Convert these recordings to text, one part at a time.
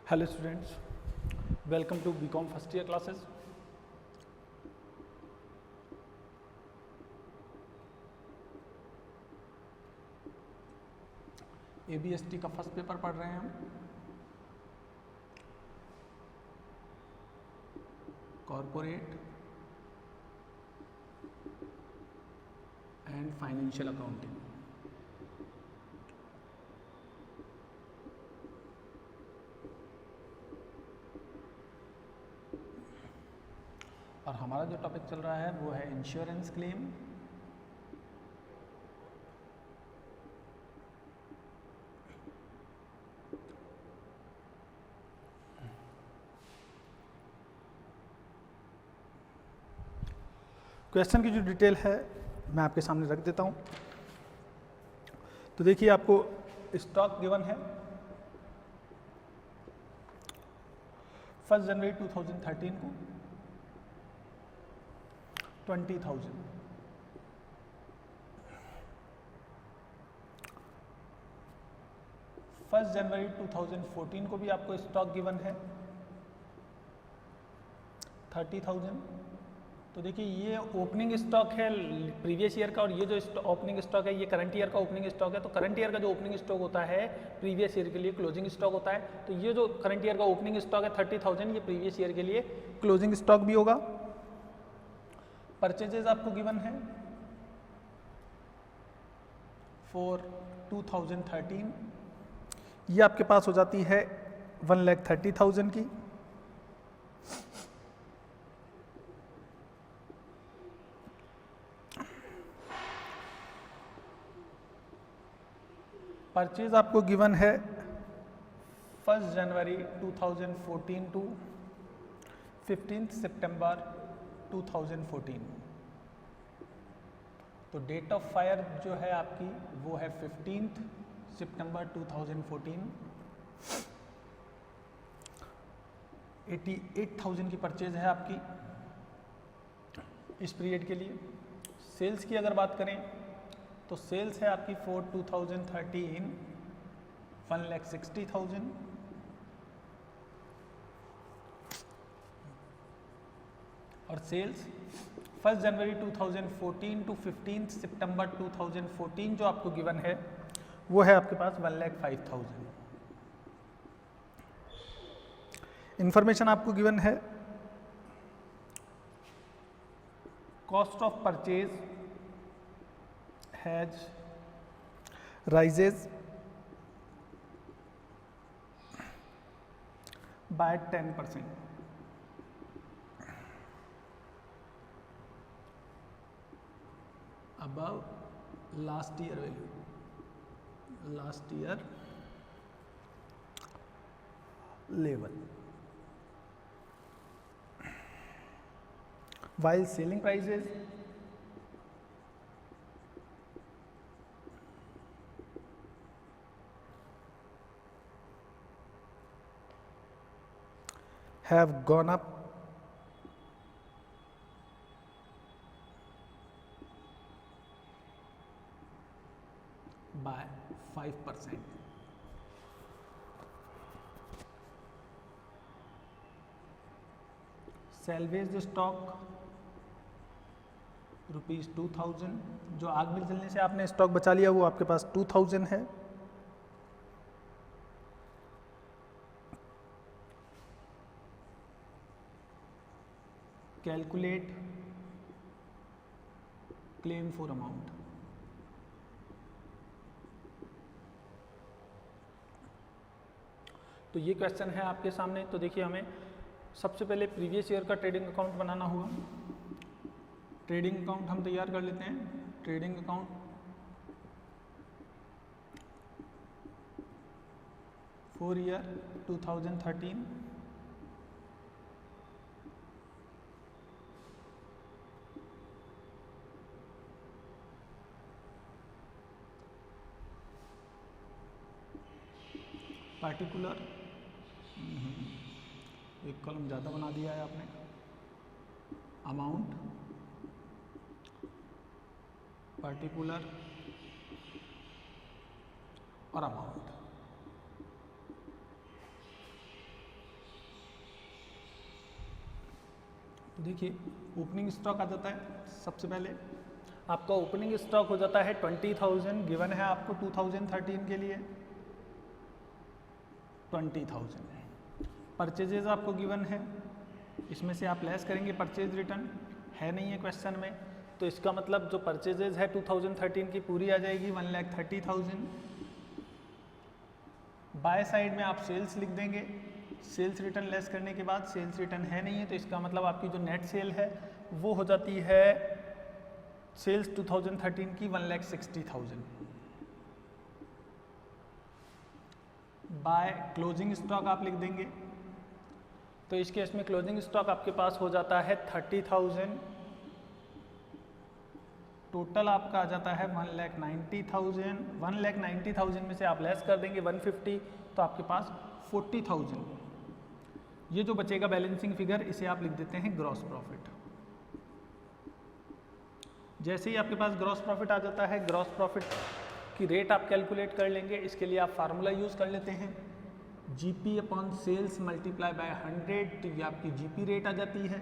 Hello students, welcome to BCom first year classes. ABST का first paper पढ़ रहे हैं हम। Corporate and financial accounting. और हमारा जो टॉपिक चल रहा है वो है इंश्योरेंस क्लेम। क्वेश्चन की जो डिटेल है मैं आपके सामने रख देता हूं। तो देखिए, आपको स्टॉक गिवन है 1 जनवरी 2013 को 20,000। 1 जनवरी 2014 को भी आपको स्टॉक गिवन है 30,000। तो देखिए, ये ओपनिंग स्टॉक है प्रीवियस ईयर का, और ये जो ओपनिंग स्टॉक है ये करंट ईयर का ओपनिंग स्टॉक है। तो करंट ईयर का जो ओपनिंग स्टॉक होता है प्रीवियस ईयर के लिए क्लोजिंग स्टॉक होता है। तो ये जो करंट ईयर का ओपनिंग स्टॉक है 30,000, ये प्रीवियस ईयर के लिए क्लोजिंग स्टॉक भी होगा। परचेजेज आपको गिवन है फॉर 2013, ये आपके पास हो जाती है 1,30,000 की। परचेज आपको गिवन है 1 जनवरी 2014 टू 15 सितंबर 2014। तो डेट ऑफ फायर जो है आपकी वो है 15 सितंबर 2014। 88,000 की परचेज है आपकी इस पीरियड के लिए। सेल्स की अगर बात करें तो सेल्स है आपकी फॉर 2013 1,60,000। और सेल्स 1 जनवरी 2014 टू 15 सितंबर 2014 जो आपको गिवन है वो है आपके पास 1,05,000। इंफॉर्मेशन आपको गिवन है cost of purchase has rises by 10% above last year value, last year level, while selling prices have gone up by 5%. Salvage stock ₹2,000। जो आग मिल जलने से आपने स्टॉक बचा लिया वो आपके पास 2,000 है। Calculate claim for amount. तो ये क्वेश्चन है आपके सामने। तो देखिए, हमें सबसे पहले प्रीवियस ईयर का ट्रेडिंग अकाउंट बनाना होगा। ट्रेडिंग अकाउंट हम तैयार कर लेते हैं। Trading account for year 2013। Particular, एक कॉलम ज़्यादा बना दिया है आपने। अमाउंट, पार्टिकुलर और अमाउंट। देखिए ओपनिंग स्टॉक आ जाता है, सबसे पहले आपका ओपनिंग स्टॉक हो जाता है 20,000, गिवन है आपको 2013 के लिए 20,000। परचेजेज आपको गिवन है, इसमें से आप लेस करेंगे परचेज रिटर्न, है नहीं है क्वेश्चन में, तो इसका मतलब जो परचेजेज है 2013 की पूरी आ जाएगी 1,30,000। बाय साइड में आप सेल्स लिख देंगे, सेल्स रिटर्न लेस करने के बाद सेल्स रिटर्न है नहीं है, तो इसका मतलब आपकी जो नेट सेल है वो हो जाती है सेल्स 2013 की 1,60,000। बाय क्लोजिंग स्टॉक आप लिख देंगे, तो इस केस में क्लोजिंग स्टॉक आपके पास हो जाता है 30,000, टोटल आपका आ जाता है 1,90,000। 1,90,000 में से आप लेस कर देंगे 150, तो आपके पास 40,000। ये जो बचेगा बैलेंसिंग फिगर, इसे आप लिख देते हैं ग्रॉस प्रॉफिट। जैसे ही आपके पास ग्रॉस प्रॉफिट आ जाता है, ग्रॉस प्रॉफिट की रेट आप कैलकुलेट कर लेंगे। इसके लिए आप फार्मूला यूज़ कर लेते हैं, GP upon sales multiply by 100, तो ये आपकी जीपी रेट आ जाती है।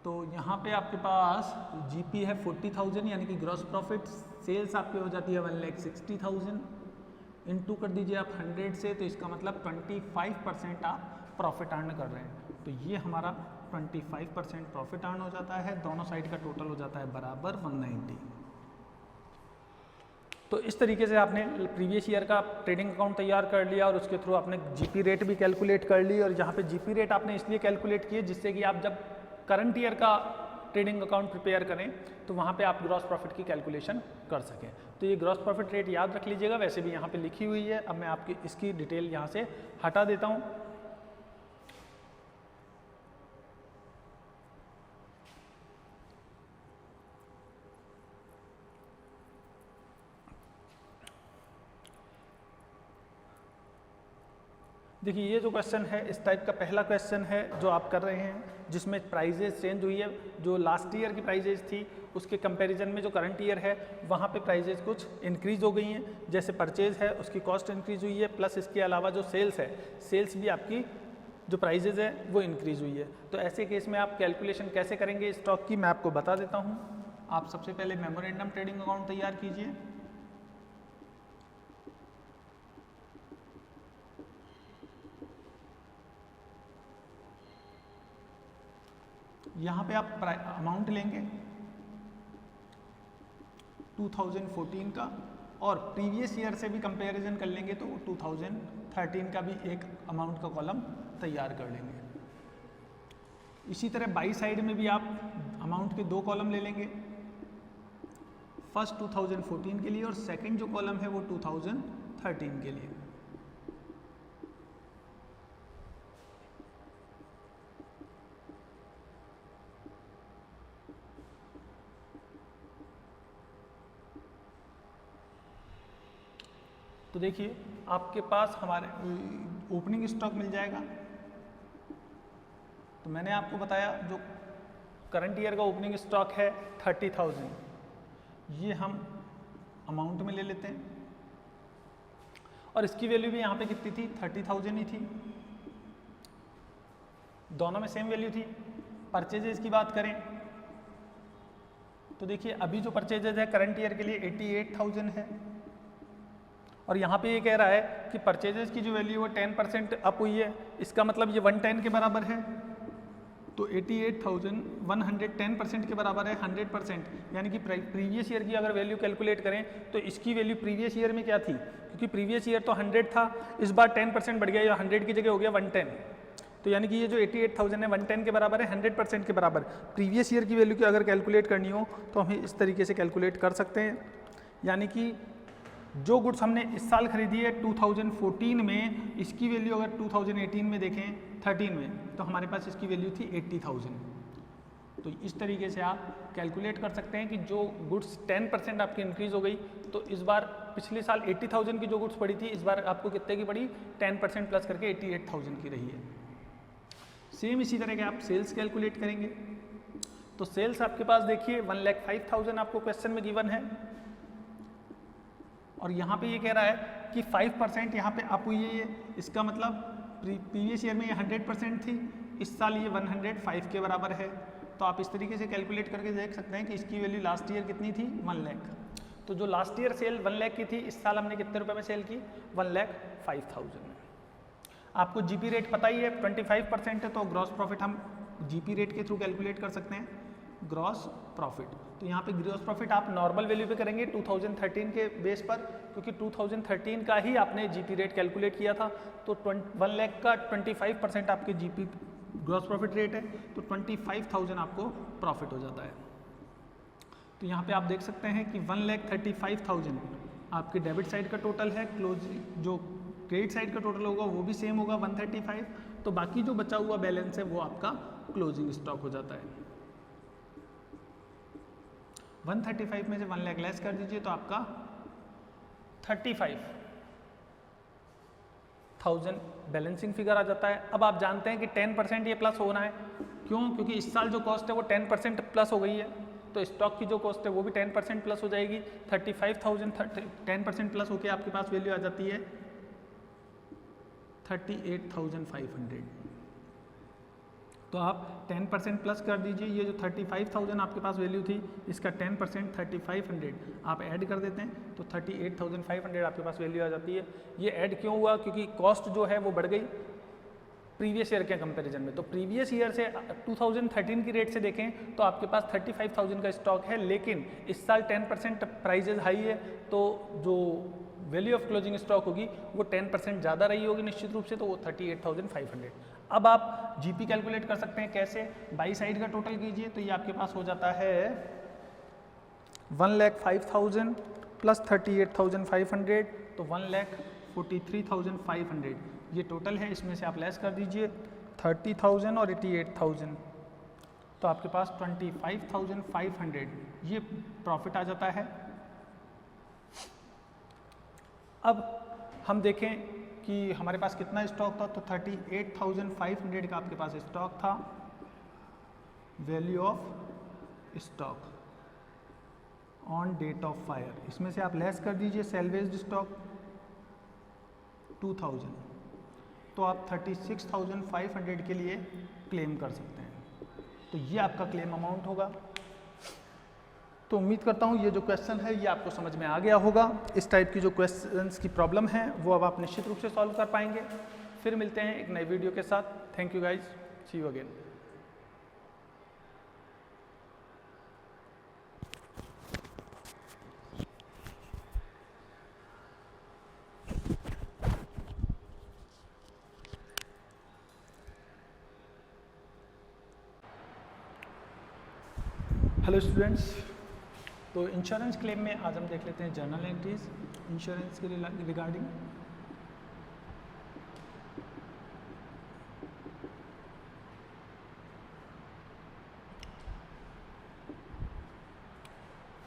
तो यहाँ पे आपके पास जीपी है 40,000 यानी कि ग्रॉस प्रॉफिट, सेल्स आपकी हो जाती है 1,60,000, इनटू कर दीजिए आप 100 से, तो इसका मतलब 25% आप प्रॉफिट अर्न कर रहे हैं। तो ये हमारा 25% प्रॉफिट अर्न हो जाता है, दोनों साइड का टोटल हो जाता है बराबर 190। तो इस तरीके से आपने प्रीवियस ईयर का ट्रेडिंग अकाउंट तैयार कर लिया और उसके थ्रू आपने जीपी रेट भी कैलकुलेट कर ली। और यहाँ पे जीपी रेट आपने इसलिए कैलकुलेट किए जिससे कि आप जब करंट ईयर का ट्रेडिंग अकाउंट प्रिपेयर करें तो वहाँ पे आप ग्रॉस प्रॉफिट की कैलकुलेशन कर सकें। तो ये ग्रॉस प्रॉफिट रेट याद रख लीजिएगा, वैसे भी यहाँ पे लिखी हुई है। अब मैं आपकी इसकी डिटेल यहाँ से हटा देता हूँ। देखिए ये जो क्वेश्चन है इस टाइप का पहला क्वेश्चन है जो आप कर रहे हैं, जिसमें प्राइजेज चेंज हुई है। जो लास्ट ईयर की प्राइजेज थी उसके कंपैरिजन में जो करंट ईयर है वहाँ पे प्राइजेज कुछ इंक्रीज हो गई हैं। जैसे परचेज है उसकी कॉस्ट इंक्रीज हुई है, प्लस इसके अलावा जो सेल्स है, सेल्स भी आपकी जो प्राइजेज है वो इंक्रीज हुई है। तो ऐसे केस में आप कैलकुलेशन कैसे करेंगे स्टॉक की, मैं आपको बता देता हूँ। आप सबसे पहले मेमोरेंडम ट्रेडिंग अकाउंट तैयार कीजिए। यहाँ पे आप अमाउंट लेंगे 2014 का और प्रीवियस ईयर से भी कंपैरिजन कर लेंगे तो 2013 का भी एक अमाउंट का कॉलम तैयार कर लेंगे। इसी तरह बाई साइड में भी आप अमाउंट के दो कॉलम ले लेंगे, फर्स्ट 2014 के लिए और सेकंड जो कॉलम है वो 2013 के लिए। तो देखिए आपके पास हमारे ओपनिंग स्टॉक मिल जाएगा। तो मैंने आपको बताया जो करंट ईयर का ओपनिंग स्टॉक है 30,000, ये हम अमाउंट में ले लेते हैं और इसकी वैल्यू भी यहाँ पे कितनी थी, 30,000 ही थी, दोनों में सेम वैल्यू थी। परचेजेस की बात करें तो देखिए अभी जो परचेजेज है करंट ईयर के लिए 88,000 है और यहाँ पे ये कह रहा है कि परचेजेस की जो वैल्यू वो 10% अप हुई है, इसका मतलब ये 110 के बराबर है। तो 88,000 110% के बराबर है 100%, यानी कि प्रीवियस ईयर की अगर वैल्यू कैलकुलेट करें तो इसकी वैल्यू प्रीवियस ईयर में क्या थी, क्योंकि प्रीवियस ईयर तो 100 था, इस बार 10% बढ़ गया, या 100 की जगह हो गया 110। तो यानी कि ये जो 88,000 है 110 के बराबर है, 100% के बराबर। प्रीवियस ईयर की वैल्यू की अगर कैलकुलेट करनी हो तो हम इस तरीके से कैलकुलेट कर सकते हैं, यानी कि जो गुड्स हमने इस साल खरीदी है 2014 में, इसकी वैल्यू अगर 2018 में देखें 13 में, तो हमारे पास इसकी वैल्यू थी 80,000। तो इस तरीके से आप कैलकुलेट कर सकते हैं कि जो गुड्स 10% आपकी इंक्रीज हो गई, तो इस बार पिछले साल 80,000 की जो गुड्स पड़ी थी, इस बार आपको कितने की पड़ी, 10% प्लस करके 88,000 की रही है। सेम इसी तरह के आप सेल्स कैलकुलेट करेंगे। तो सेल्स आपके पास देखिए 1,05,000 आपको क्वेश्चन में गिवन है और यहाँ पे ये कह रहा है कि 5% यहाँ पे अप हुई है, इसका मतलब प्रीवियस ईयर में ये 100% थी, इस साल ये 105 के बराबर है। तो आप इस तरीके से कैलकुलेट करके देख सकते हैं कि इसकी वैल्यू लास्ट ईयर कितनी थी, 1 लाख। तो जो लास्ट ईयर सेल 1 लाख की थी, इस साल हमने कितने रुपए में सेल की, 1,05,000 में। आपको जीपी रेट पता ही है 25% है, तो ग्रॉस प्रॉफिट हम जीपी रेट के थ्रू कैलकुलेट कर सकते हैं, ग्रॉस प्रॉफिट। तो यहाँ पे ग्रॉस प्रॉफिट आप नॉर्मल वैल्यू पे करेंगे 2013 के बेस पर, क्योंकि 2013 का ही आपने जीपी रेट कैलकुलेट किया था। तो 1 लाख का 25% आपके जीपी ग्रॉस प्रॉफिट रेट है, तो 25,000 आपको प्रॉफिट हो जाता है। तो यहाँ पे आप देख सकते हैं कि 1,35,000 आपके डेबिट साइड का टोटल है, क्लोज जो क्रेडिट साइड का टोटल होगा वो भी सेम होगा 135। तो बाकी जो बचा हुआ बैलेंस है वो आपका क्लोजिंग स्टॉक हो जाता है। 135 में से 1 लाख लेस कर दीजिए तो आपका 35,000 बैलेंसिंग फिगर आ जाता है। अब आप जानते हैं कि 10% ये प्लस होना है, क्यों? क्योंकि इस साल जो कॉस्ट है वो 10% प्लस हो गई है, तो स्टॉक की जो कॉस्ट है वो भी 10% प्लस हो जाएगी। 35,000 10% प्लस होकर आपके पास वैल्यू आ जाती है 38,500। तो आप 10% प्लस कर दीजिए, ये जो 35,000 आपके पास वैल्यू थी, इसका 10% 3,500 आप ऐड कर देते हैं तो 38,500 आपके पास वैल्यू आ जाती है। ये ऐड क्यों हुआ? क्योंकि कॉस्ट जो है वो बढ़ गई प्रीवियस ईयर के कंपैरिजन में। तो प्रीवियस ईयर से 2013 की रेट से देखें तो आपके पास 35,000 का स्टॉक है, लेकिन इस साल 10% प्राइजेज हाई है, तो जो वैल्यू ऑफ क्लोजिंग स्टॉक होगी वो 10% ज़्यादा रही होगी निश्चित रूप से, तो वो 38,500। अब आप जीपी कैलकुलेट कर सकते हैं कैसे? बाई साइड का टोटल कीजिए तो ये आपके पास हो जाता है 1,05,000 प्लस 38,500, तो 1,43,500 ये टोटल है। इसमें से आप लेस कर दीजिए 30,000 और 88,000, तो आपके पास 25,500 ये प्रॉफिट आ जाता है। अब हम देखें कि हमारे पास कितना स्टॉक था, तो 38,500 का आपके पास स्टॉक था। Value of stock on date of fire, इसमें से आप लेस कर दीजिए सैल्वेज्ड स्टॉक 2,000, तो आप 36,500 के लिए क्लेम कर सकते हैं। तो ये आपका क्लेम अमाउंट होगा। तो उम्मीद करता हूँ ये जो क्वेश्चन है ये आपको समझ में आ गया होगा। इस टाइप की जो क्वेश्चंस की प्रॉब्लम है वो अब आप निश्चित रूप से सॉल्व कर पाएंगे। फिर मिलते हैं एक नए वीडियो के साथ। Thank you guys, see you again. Hello students, तो इंश्योरेंस क्लेम में आज हम देख लेते हैं जर्नल एंट्रीज इंश्योरेंस के रिगार्डिंग।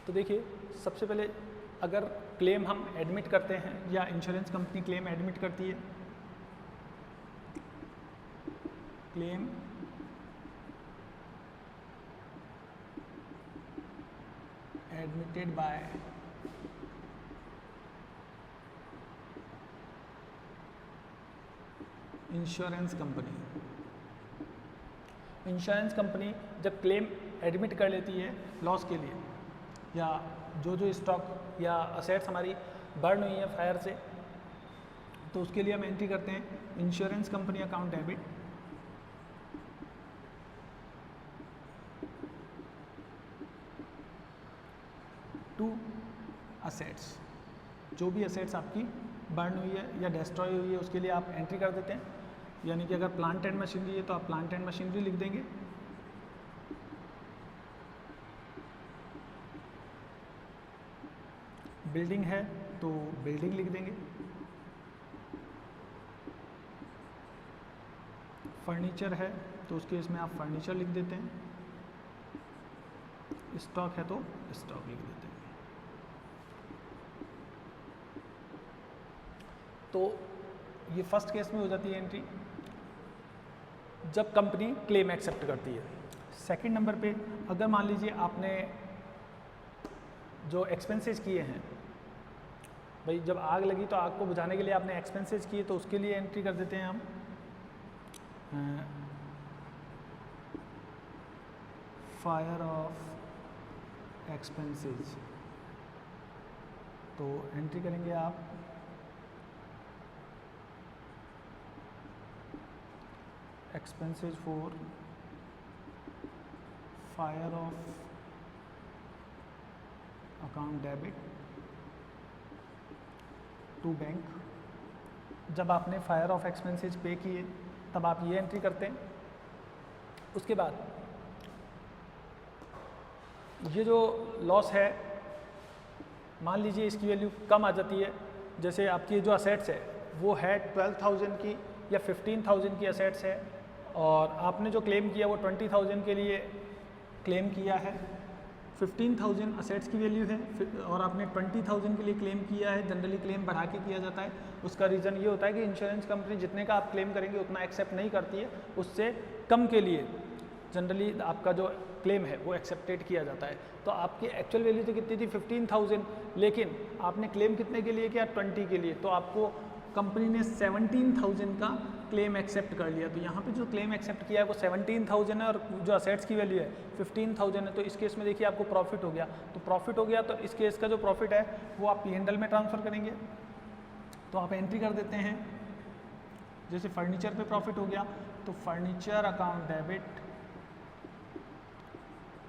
तो देखिए, सबसे पहले अगर क्लेम हम एडमिट करते हैं या इंश्योरेंस कंपनी क्लेम एडमिट करती है, claim admitted by insurance company. Insurance company जब क्लेम एडमिट कर लेती है लॉस के लिए, या जो स्टॉक या असेट्स हमारी बर्न हुई है फायर से, तो उसके लिए हम एंट्री करते हैं insurance company account debit to assets. जो भी असेट्स आपकी बर्न हुई है या डिस्ट्रॉय हुई है उसके लिए आप एंट्री कर देते हैं। यानी कि अगर प्लांट एंड मशीनरी है तो आप प्लांट एंड मशीनरी लिख देंगे, बिल्डिंग है तो बिल्डिंग लिख देंगे, फर्नीचर है तो उस केस में आप फर्नीचर लिख देते हैं, स्टॉक है तो स्टॉक लिख देते हैं। तो ये फर्स्ट केस में हो जाती है एंट्री जब कंपनी क्लेम एक्सेप्ट करती है। सेकंड नंबर पे अगर मान लीजिए आपने जो एक्सपेंसेस किए हैं, भाई जब आग लगी तो आग को बुझाने के लिए आपने एक्सपेंसेस किए, तो उसके लिए एंट्री कर देते हैं हम फायर ऑफ एक्सपेंसेस, तो एंट्री करेंगे आप expenses for fire of account debit to bank. जब आपने फायर ऑफ एक्सपेंसेस पे किए तब आप ये एंट्री करते हैं। उसके बाद ये जो लॉस है, मान लीजिए इसकी वैल्यू कम आ जाती है, जैसे आपकी जो असेट्स है वो है 12,000 की या 15,000 की असेट्स है, और आपने जो क्लेम किया वो 20,000 के लिए क्लेम किया है। 15,000 असेट्स की वैल्यू है और आपने 20,000 के लिए क्लेम किया है। जनरली क्लेम बढ़ा के किया जाता है, उसका रीज़न ये होता है कि इंश्योरेंस कंपनी जितने का आप क्लेम करेंगे उतना एक्सेप्ट नहीं करती है, उससे कम के लिए जनरली आपका जो क्लेम है वो एक्सेप्टेड किया जाता है। तो आपकी एक्चुअल वैल्यू तो कितनी थी 15,000, लेकिन आपने क्लेम कितने के लिए किया 20 के लिए, तो आपको कंपनी ने 17,000 का क्लेम एक्सेप्ट कर लिया। तो यहाँ पे जो क्लेम एक्सेप्ट किया है वो 17,000 है और जो असेट्स की वैल्यू है 15,000 है। तो इस केस में देखिए आपको प्रॉफिट हो गया, तो प्रॉफिट हो गया तो इस केस का जो प्रॉफिट है वो आप P&L में ट्रांसफ़र करेंगे। तो आप एंट्री कर देते हैं, जैसे फर्नीचर पे प्रॉफिट हो गया तो furniture account debit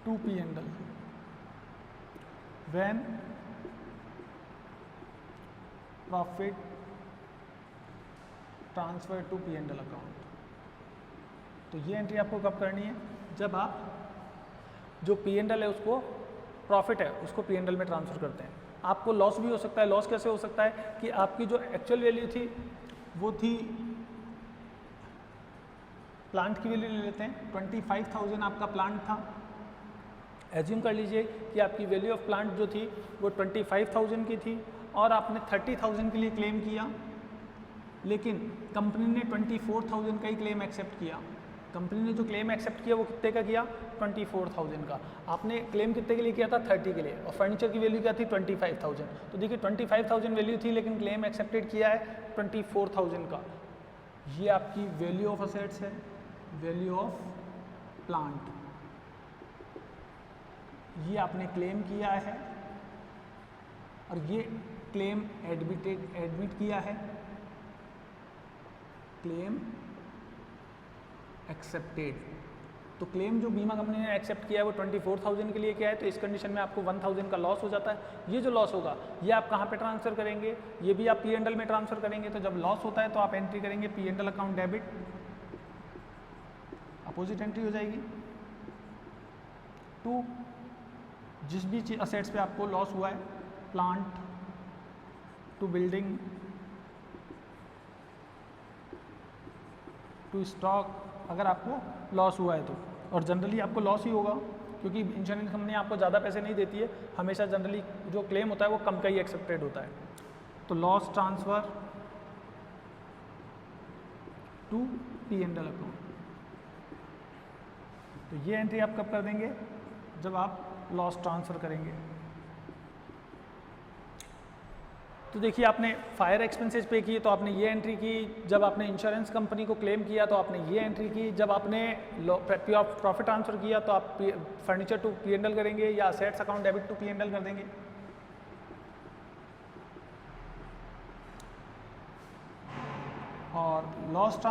to P&L when profit transfer to P&L account. तो ये एंट्री आपको कब करनी है, जब आप जो P&L है उसको, प्रॉफिट है उसको P&L में ट्रांसफ़र करते हैं। आपको लॉस भी हो सकता है। लॉस कैसे हो सकता है कि आपकी जो एक्चुअल वैल्यू थी वो थी, प्लांट की वैल्यू ले लेते हैं, 25,000 आपका प्लांट था। एज्यूम कर लीजिए कि आपकी वैल्यू ऑफ प्लांट जो थी वो 25,000 की थी और आपने 30,000 के लिए क्लेम किया, लेकिन कंपनी ने 24,000 का ही क्लेम एक्सेप्ट किया। कंपनी ने जो क्लेम एक्सेप्ट किया वो कितने का किया 24,000 का। आपने क्लेम कितने के लिए किया था 30 के लिए, और फर्नीचर की वैल्यू क्या थी 25,000। तो देखिए 25,000 वैल्यू थी लेकिन क्लेम एक्सेप्टेड किया है 24,000 का। ये आपकी वैल्यू ऑफ असेट्स है, वैल्यू ऑफ प्लांट, ये आपने क्लेम किया है और ये क्लेम एडमिट किया है, क्लेम एक्सेप्टेड। तो क्लेम जो बीमा कंपनी ने एक्सेप्ट किया है वो 24,000 के लिए किया है, तो इस कंडीशन में आपको 1,000 का लॉस हो जाता है। ये जो लॉस होगा ये आप कहाँ पे ट्रांसफ़र करेंगे, ये भी आप P&L में ट्रांसफ़र करेंगे। तो जब लॉस होता है तो आप एंट्री करेंगे P&L account debit, opposite entry हो जाएगी टू जिस भी चीज असेट्स पे आपको लॉस हुआ है, plant to building to stock, अगर आपको लॉस हुआ है तो, और जनरली आपको लॉस ही होगा क्योंकि इंश्योरेंस कंपनी आपको ज़्यादा पैसे नहीं देती है, हमेशा जनरली जो क्लेम होता है वो कम का ही एक्सेप्टेड होता है। तो loss transfer to P&L account. तो ये एंट्री आप कब कर देंगे, जब आप लॉस ट्रांसफ़र करेंगे। तो देखिए आपने फायर एक्सपेंसेस पे किए तो आपने ये एंट्री की, जब आपने इंश्योरेंस कंपनी को क्लेम किया तो आपने ये एंट्री की, जब आपने प्रॉफिट ट्रांसफ़र किया तो आप फर्नीचर टू P&L करेंगे या assets account debit to P&L कर देंगे। और लॉस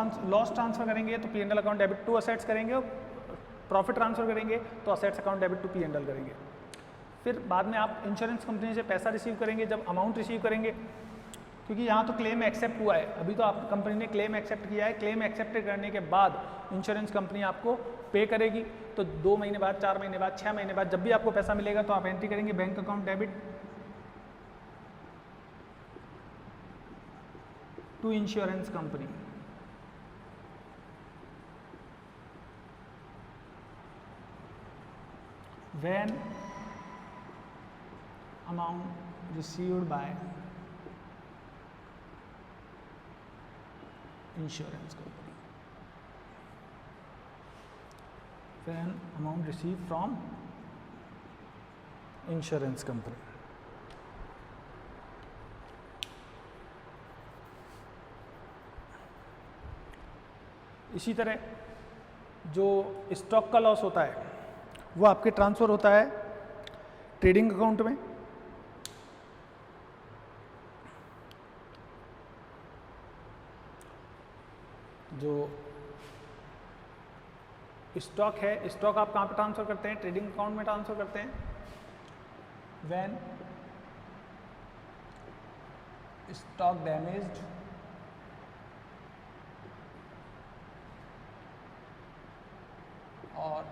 ट्रांसफ़र करेंगे तो P&L account debit to assets करेंगे, और प्रॉफिट ट्रांसफ़र करेंगे तो assets account debit to P&L करेंगे। फिर बाद में आप इंश्योरेंस कंपनी से पैसा रिसीव करेंगे, जब अमाउंट रिसीव करेंगे, क्योंकि यहाँ तो क्लेम एक्सेप्ट हुआ है, अभी तो आप कंपनी ने क्लेम एक्सेप्ट किया है, क्लेम एक्सेप्ट करने के बाद इंश्योरेंस कंपनी आपको पे करेगी। तो 2 महीने बाद, 4 महीने बाद, 6 महीने बाद जब भी आपको पैसा मिलेगा तो आप एंट्री करेंगे bank account debit to insurance company. when amount received by insurance company, when amount received from insurance company। इसी तरह जो स्टॉक का लॉस होता है वो आपके ट्रांसफ़र होता है ट्रेडिंग अकाउंट में। जो स्टॉक है, स्टॉक आप कहाँ पे ट्रांसफ़र करते हैं? ट्रेडिंग अकाउंट में ट्रांसफ़र करते हैं। व्हेन स्टॉक डैमेज्ड और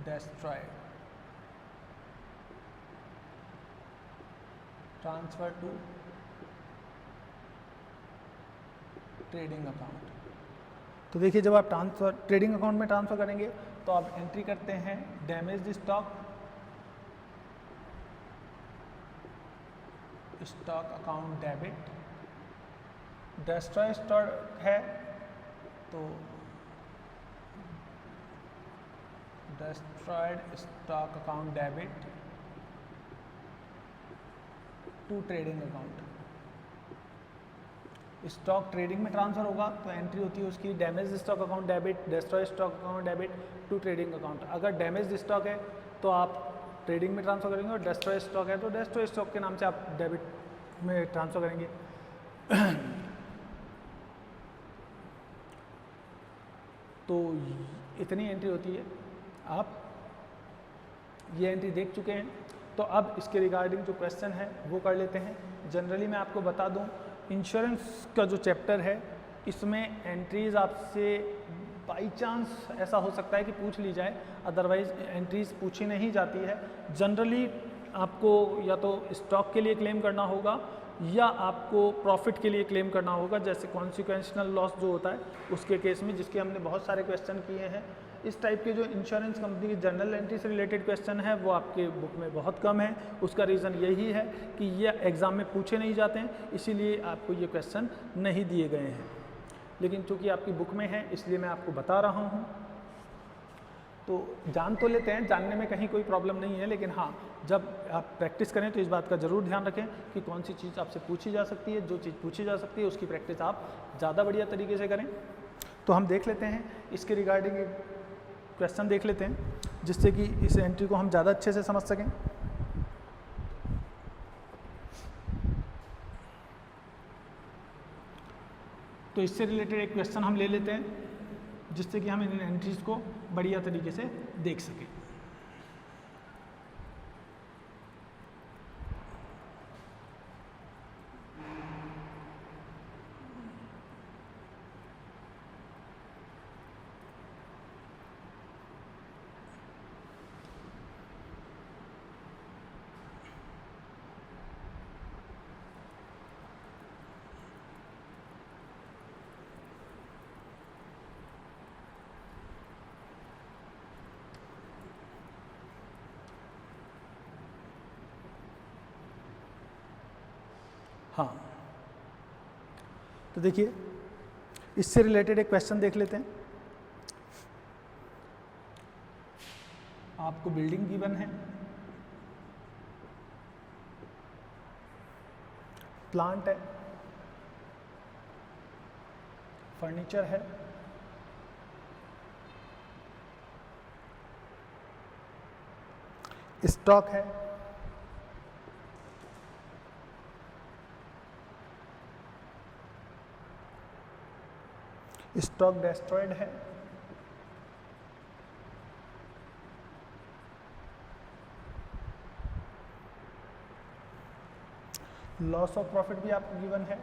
destroyed, transfer to trading account. तो देखिए जब आप ट्रेडिंग अकाउंट में ट्रांसफ़र करेंगे तो आप एंट्री करते हैं damaged stock, stock account debit. Destroy stock है तो destroyed stock account debit to trading account. Stock trading में ट्रांसफ़र होगा तो एंट्री होती है उसकी damage stock account debit, destroy stock account debit to trading account. अगर डैमेज स्टॉक है तो आप ट्रेडिंग में ट्रांसफ़र करेंगे और डिस्ट्रॉय स्टॉक है तो डिस्ट्रॉय स्टॉक के नाम से आप डेबिट में ट्रांसफ़र करेंगे। तो इतनी एंट्री होती है। आप ये एंट्री देख चुके हैं तो अब इसके रिगार्डिंग जो क्वेश्चन है वो कर लेते हैं। जनरली मैं आपको बता दूं, इंश्योरेंस का जो चैप्टर है इसमें एंट्रीज़ आपसे बाई चांस ऐसा हो सकता है कि पूछ ली जाए, अदरवाइज़ एंट्रीज़ पूछी नहीं जाती है। जनरली आपको या तो स्टॉक के लिए क्लेम करना होगा या आपको प्रॉफिट के लिए क्लेम करना होगा, जैसे कॉन्सिक्वेंशनल लॉस जो होता है उसके केस में, जिसके हमने बहुत सारे क्वेश्चन किए हैं। इस टाइप के जो इंश्योरेंस कंपनी की जनरल एंट्री से रिलेटेड क्वेश्चन है वो आपके बुक में बहुत कम है। उसका रीज़न यही है कि ये एग्ज़ाम में पूछे नहीं जाते हैं, इसीलिए आपको ये क्वेश्चन नहीं दिए गए हैं। लेकिन चूँकि आपकी बुक में है इसलिए मैं आपको बता रहा हूँ। तो जान तो लेते हैं, जानने में कहीं कोई प्रॉब्लम नहीं है, लेकिन हाँ जब आप प्रैक्टिस करें तो इस बात का ज़रूर ध्यान रखें कि कौन सी चीज़ आपसे पूछी जा सकती है। जो चीज़ पूछी जा सकती है उसकी प्रैक्टिस आप ज़्यादा बढ़िया तरीके से करें। तो हम देख लेते हैं इसके रिगार्डिंग एक क्वेश्चन देख लेते हैं जिससे कि इस एंट्री को हम ज़्यादा अच्छे से समझ सकें। तो इससे रिलेटेड एक क्वेश्चन हम ले लेते हैं जिससे कि हम इन एंट्रीज को बढ़िया तरीके से देख सकें। हाँ, तो देखिए इससे रिलेटेड एक क्वेश्चन देख लेते हैं। आपको बिल्डिंग गिवन है, प्लांट है, फर्नीचर है, स्टॉक है, स्टॉक डिस्ट्रॉयड है, लॉस ऑफ प्रॉफिट भी आपको गिवन है,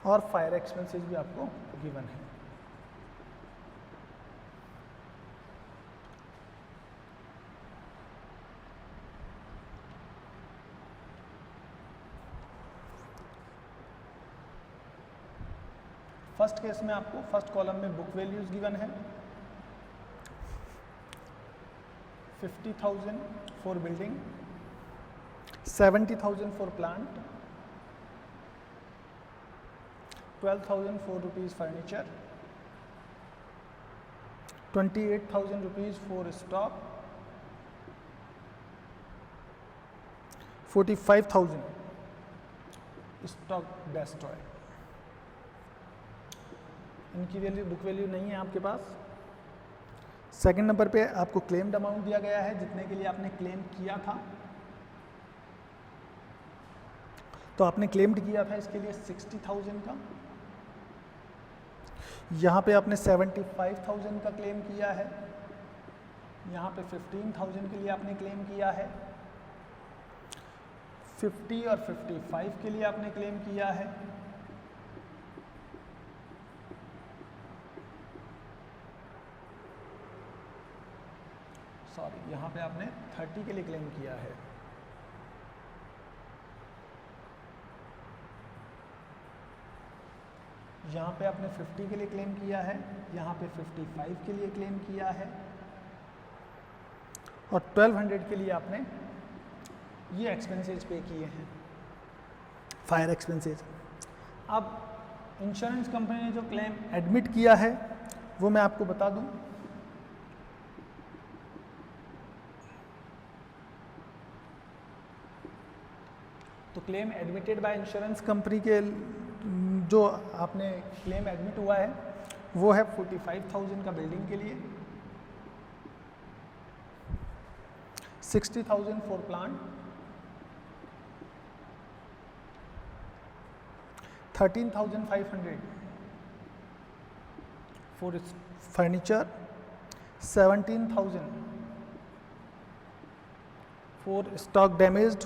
और फायर एक्सपेंसेस भी आपको गिवन है। फर्स्ट केस में आपको फर्स्ट कॉलम में बुक वैल्यूज गिवन है 50,000 for building, 70,000 for plant, 12,000 rupees furniture, 28,000 rupees for stock, 45,000 stock destroy. इनकी वैल्यू, बुक वैल्यू नहीं है आपके पास। सेकंड नंबर पे आपको क्लेम्ड अमाउंट दिया गया है, जितने के लिए आपने क्लेम किया था। तो आपने क्लेम्ड किया था इसके लिए 60,000 का, यहाँ पे आपने 75,000 का क्लेम किया है, यहाँ पे 15,000 के लिए आपने क्लेम किया है, 50 और 55 के लिए आपने क्लेम किया है, सॉरी यहाँ पे आपने 30 के लिए क्लेम किया है, यहाँ पे आपने 50 के लिए क्लेम किया है, यहाँ पे 55 के लिए क्लेम किया है, और 1200 के लिए आपने ये एक्सपेंसेस पे किए हैं, फायर एक्सपेंसेस। अब इंश्योरेंस कंपनी ने जो क्लेम एडमिट किया है वो मैं आपको बता दूं। तो claim admitted by insurance company के जो आपने क्लेम एडमिट हुआ है वो है 45,000 का बिल्डिंग के लिए, 60,000 for plant, 13,500 for furniture, 17,000 for stock damaged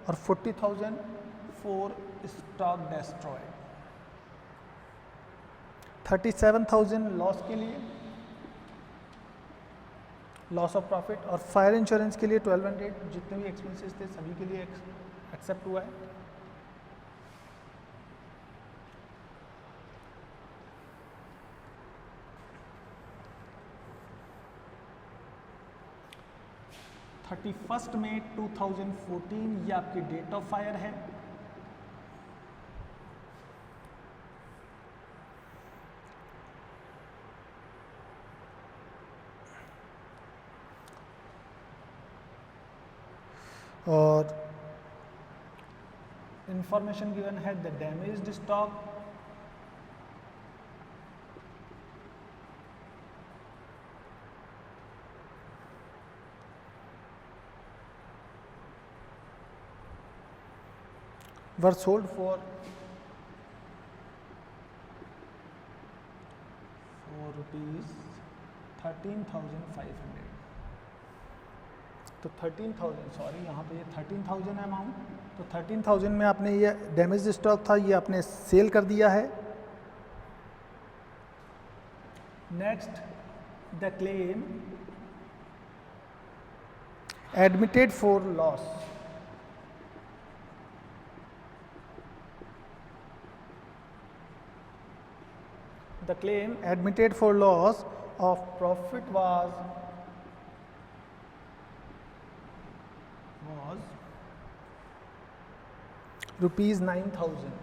और 40,000 फॉर स्टॉक डेस्ट्रॉयड, 37,000 लॉस के लिए, लॉस ऑफ प्रॉफिट, और फायर इंश्योरेंस के लिए 1200, जितने भी एक्सपेंसेस थे सभी के लिए एक्सेप्ट हुआ है। फर्स्ट में 2014 ये आपकी डेट ऑफ फायर है। और इंफॉर्मेशन गिवन है the damaged stock, were sold for rupees 13,500। तो 13,000, सॉरी यहाँ पे ये 13,000 है अमाउंट, तो 13,000 में आपने ये डैमेज स्टॉक था ये आपने सेल कर दिया है। Next the claim admitted for loss, the claim admitted for loss of profit was rupees 9,000।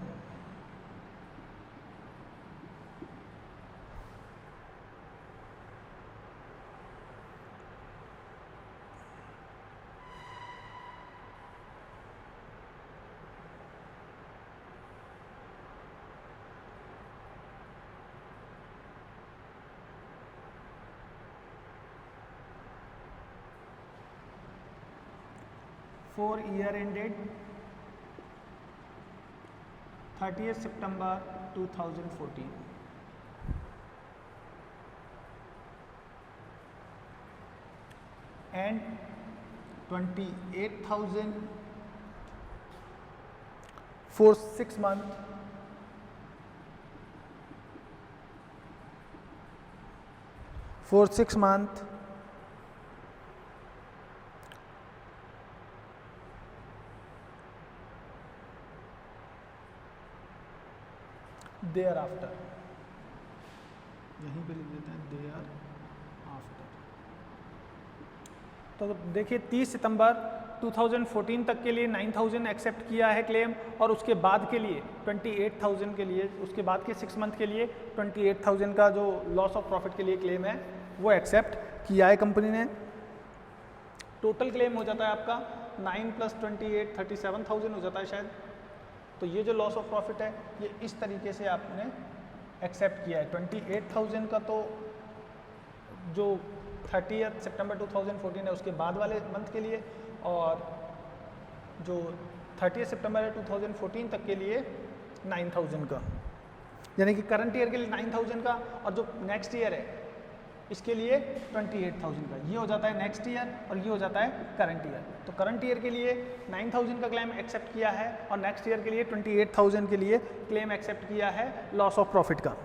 for year ended 30th September 2014, and 28,000 for 6 months, for 6 months thereafter, यहीं पे लिख देते हैं देयर आफ्टर। तो देखिए 30 सितंबर 2014 तक के लिए 9,000 एक्सेप्ट किया है क्लेम, और उसके बाद के लिए 28,000 के लिए, उसके बाद के 6 मंथ के लिए 28,000 का जो लॉस ऑफ प्रॉफिट के लिए क्लेम है वो एक्सेप्ट किया है कंपनी ने। टोटल क्लेम हो जाता है आपका 9 + 28 37,000 हो जाता है शायद। तो ये जो लॉस ऑफ प्रॉफिट है ये इस तरीके से आपने एक्सेप्ट किया है। 28,000 का तो जो 30 सितंबर 2014 है उसके बाद वाले मंथ के लिए, और जो 30 सितंबर है 2014 तक के लिए 9,000 का, यानी कि करंट ईयर के लिए 9,000 का, और जो नेक्स्ट ईयर है इसके लिए 28,000 का। ये हो जाता है नेक्स्ट ईयर और ये हो जाता है करंट ईयर। तो करंट ईयर के लिए 9,000 का क्लेम एक्सेप्ट किया है और नेक्स्ट ईयर के लिए 28,000 के लिए क्लेम एक्सेप्ट किया है लॉस ऑफ प्रॉफिट का।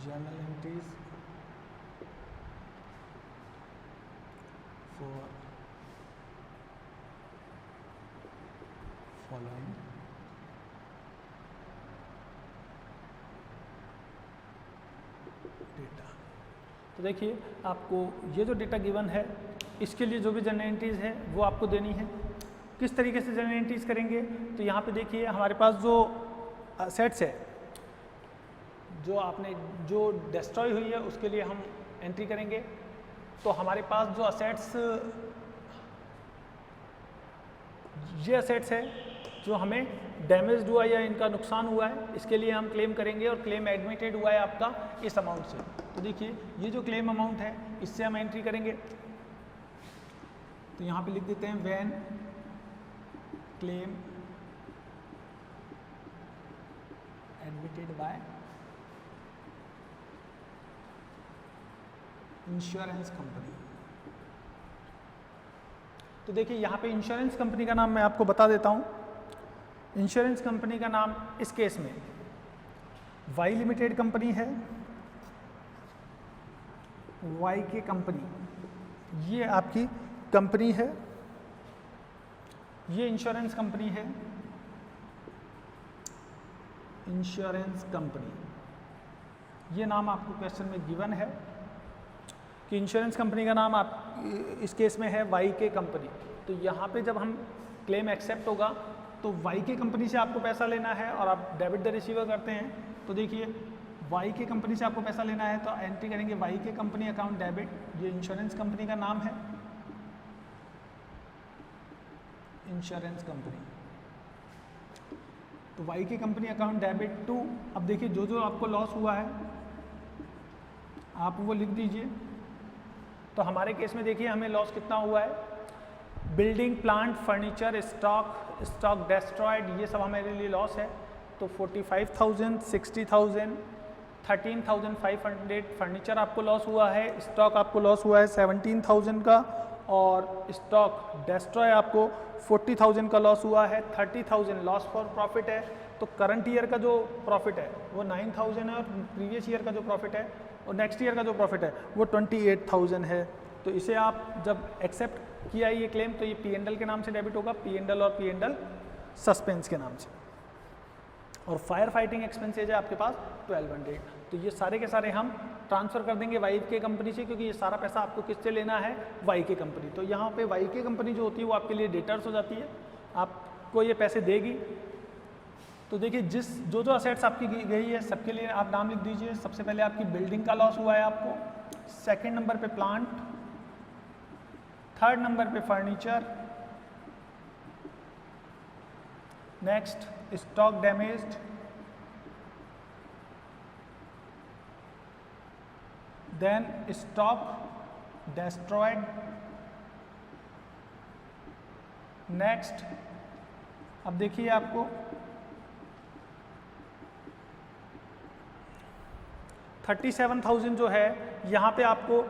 Journal entries for following data. तो देखिए आपको ये जो डेटा गिवन है इसके लिए जो भी जर्नल एंट्रीज है वो आपको देनी है। किस तरीके से जर्नल एंट्रीज करेंगे, तो यहाँ पे देखिए हमारे पास जो असेट्स है जो डिस्ट्रॉय हुई है उसके लिए हम एंट्री करेंगे। तो हमारे पास जो असेट्स, ये असेट्स है जो हमें डैमेज हुआ या इनका नुकसान हुआ है, इसके लिए हम क्लेम करेंगे और क्लेम एडमिटेड हुआ है आपका इस अमाउंट से। तो देखिए ये जो क्लेम अमाउंट है इससे हम एंट्री करेंगे। तो यहाँ पे लिख देते हैं when claim admitted by insurance company. तो देखिए यहाँ पे इंश्योरेंस कंपनी का नाम मैं आपको बता देता हूँ। इंश्योरेंस कंपनी का नाम इस केस में वाई लिमिटेड कंपनी है, वाई के कंपनी ये आपकी कंपनी है, ये इंश्योरेंस कंपनी है, इंश्योरेंस कंपनी। ये नाम आपको क्वेश्चन में गिवन है कि इंश्योरेंस कंपनी का नाम आप इस केस में है वाई के कंपनी। तो यहाँ पे जब हम क्लेम एक्सेप्ट होगा तो वाई के कंपनी से आपको पैसा लेना है और आप डेबिट द रिसीवर करते हैं। तो देखिए वाई के कंपनी से आपको पैसा लेना है तो एंट्री करेंगे वाई के कंपनी अकाउंट डेबिट, ये इंश्योरेंस कंपनी का नाम है, इंश्योरेंस कंपनी। तो वाई की कंपनी अकाउंट डेबिट टू, अब देखिए जो जो आपको लॉस हुआ है आप वो लिख दीजिए। तो हमारे केस में देखिए हमें लॉस कितना हुआ है, building plant furniture stock destroyed, ये सब हमारे लिए लॉस है। तो 45,000, 60,000, 13,500 फर्नीचर आपको लॉस हुआ है, स्टॉक आपको लॉस हुआ है 17,000 का, और स्टॉक डेस्ट्रॉय आपको 40,000 का लॉस हुआ है। 30,000 लॉस फॉर प्रॉफिट है। तो करंट ईयर का जो प्रॉफिट है वो 9,000 है और प्रीवियस ईयर का जो प्रॉफिट है और नेक्स्ट ईयर का जो प्रॉफिट है वो 28,000 है। तो इसे आप जब एक्सेप्ट किया ये क्लेम तो ये P&L के नाम से डेबिट होगा, P&L और P&L सस्पेंस के नाम से। और फायर फाइटिंग एक्सपेंसेज है आपके पास 1200। तो ये सारे के सारे हम ट्रांसफ़र कर देंगे वाई के कंपनी से, क्योंकि ये सारा पैसा आपको किससे लेना है, वाई के कंपनी। तो यहाँ पे वाई के कंपनी जो होती है वो आपके लिए डेटर्स हो जाती है, आपको ये पैसे देगी। तो देखिए जो जो असेट्स आपकी गई है सबके लिए आप नाम लिख दीजिए। सबसे पहले आपकी बिल्डिंग का लॉस हुआ है आपको, सेकेंड नंबर पे प्लांट, थर्ड नंबर पे furniture, next stock damaged, then stock destroyed, next अब देखिए आपको 37,000 जो है यहाँ पे आपको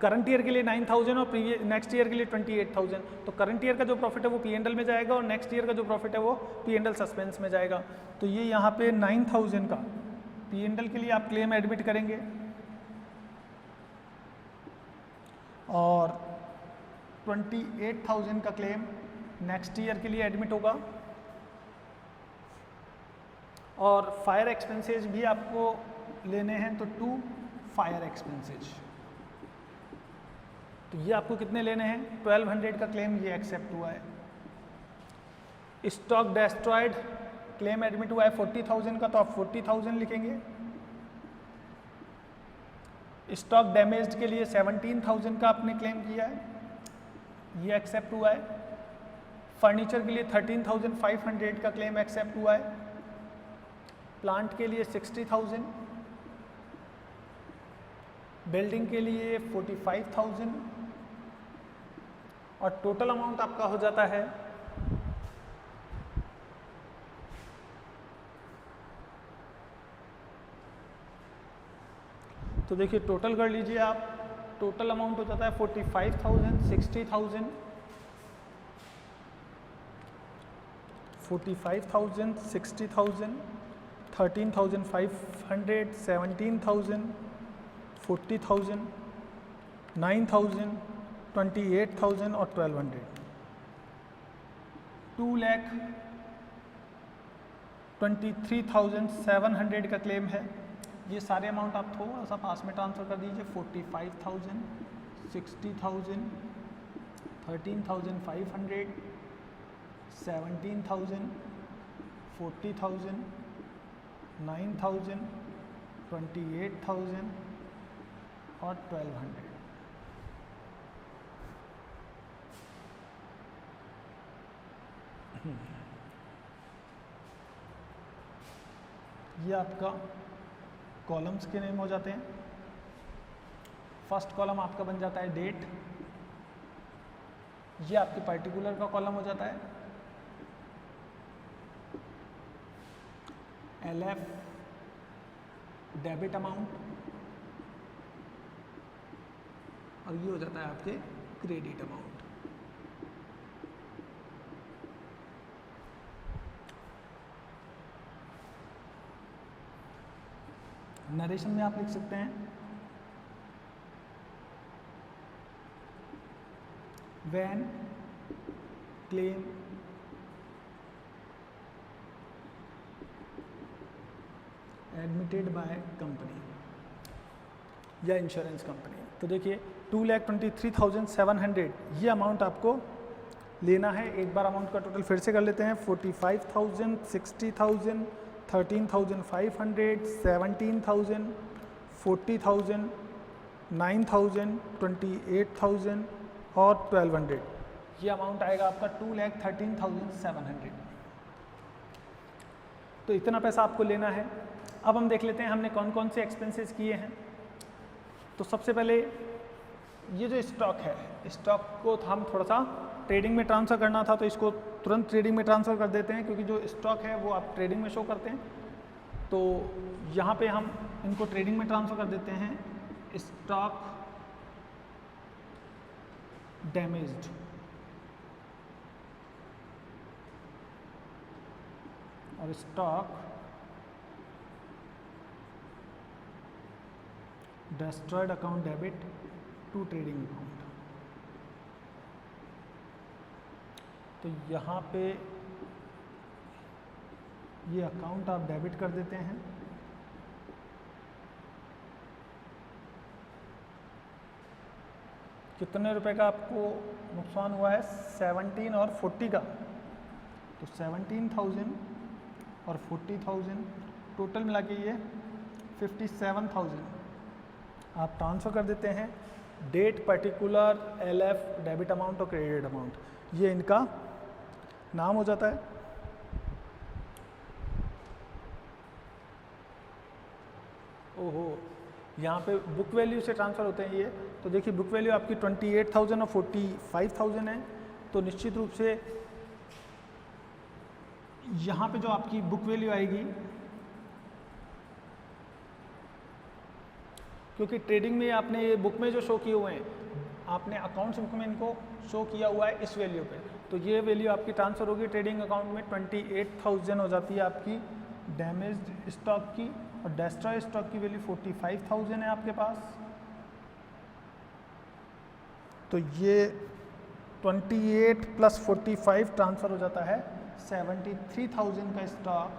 करंट ईयर के लिए 9,000 और प्रीवियस नेक्स्ट ईयर के लिए 28,000। तो करंट ईयर का जो प्रॉफिट है वो P&L में जाएगा और नेक्स्ट ईयर का जो प्रॉफिट है वो P&L सस्पेंस में जाएगा। तो ये यहाँ पे 9,000 का P&L के लिए आप क्लेम एडमिट करेंगे और 28,000 का क्लेम नेक्स्ट ईयर के लिए एडमिट होगा। और फायर एक्सपेंसेस भी आपको लेने हैं तो 2 फायर एक्सपेंसेज। तो ये आपको कितने लेने हैं? 1200 का क्लेम ये एक्सेप्ट हुआ है। स्टॉक डेस्ट्रॉयड क्लेम एडमिट हुआ है 40,000 का, तो आप 40,000 लिखेंगे। स्टॉक डैमेज्ड के लिए 17,000 का आपने क्लेम किया है, ये एक्सेप्ट हुआ है। फर्नीचर के लिए 13,500 का क्लेम एक्सेप्ट हुआ है। प्लांट के लिए 60,000, बिल्डिंग के लिए 45,000 और टोटल अमाउंट आपका हो जाता है तो देखिए टोटल कर लीजिए आप, टोटल अमाउंट हो जाता है 45,000, 60,000, 45,000, 60,000, 13,500, 17,000, 40,000, 9,000, 28,000 और 1,200। 2,23,700 का क्लेम है। ये सारे अमाउंट आप थोड़ा सा पास में ट्रांसफ़र कर दीजिए। 45,000, 60,000, 13,500, 17,000, 40,000, 9,000, 28,000 और 1,200। ये आपका कॉलम्स के नेम हो जाते हैं। फर्स्ट कॉलम आपका बन जाता है डेट, ये आपके पर्टिकुलर का कॉलम हो जाता है। LF डेबिट अमाउंट और ये हो जाता है आपके क्रेडिट अमाउंट। नरेशन में आप लिख सकते हैं when claim admitted by company या इंश्योरेंस कंपनी। तो देखिए 2,23,700 ये अमाउंट आपको लेना है। एक बार अमाउंट का टोटल फिर से कर लेते हैं। 45,000, 60,000, 13,500, 17,000, 40,000, 9,000, 28,000 और 1,200। ये अमाउंट आएगा आपका 2,13,700। तो इतना पैसा आपको लेना है। अब हम देख लेते हैं हमने कौन कौन से एक्सपेंसेस किए हैं। तो सबसे पहले ये जो स्टॉक है, स्टॉक को हम थोड़ा सा ट्रेडिंग में ट्रांसफ़र करना था, तो इसको तुरंत ट्रेडिंग में ट्रांसफ़र कर देते हैं, क्योंकि जो स्टॉक है वो आप ट्रेडिंग में शो करते हैं। तो यहाँ पे हम इनको ट्रेडिंग में ट्रांसफ़र कर देते हैं। स्टॉक डैमेज्ड और stock destroyed account debit to trading account. तो यहाँ पे ये अकाउंट आप डेबिट कर देते हैं। कितने रुपए का आपको नुकसान हुआ है? 17 और 40 का। तो 17,000 और 40,000 टोटल मिला के ये 57,000 आप ट्रांसफ़र कर देते हैं। Date, particular, LF debit amount और क्रेडिट अमाउंट, ये इनका नाम हो जाता है। ओहो, यहाँ पे बुक वैल्यू से ट्रांसफ़र होते हैं ये। तो देखिए बुक वैल्यू आपकी 28,000 और 45,000 है। तो निश्चित रूप से यहाँ पे जो आपकी बुक वैल्यू आएगी, क्योंकि ट्रेडिंग में आपने ये बुक में जो शो किए हुए हैं, आपने अकाउंट्स बुक में इनको शो किया हुआ है इस वैल्यू पे। तो ये वैल्यू आपकी ट्रांसफ़र होगी ट्रेडिंग अकाउंट में। 28,000 हो जाती है आपकी डैमेज्ड स्टॉक की, और डेस्ट्रॉय स्टॉक की वैल्यू 45,000 है आपके पास। तो ये 28 प्लस 45 ट्रांसफ़र हो जाता है 73,000 का स्टॉक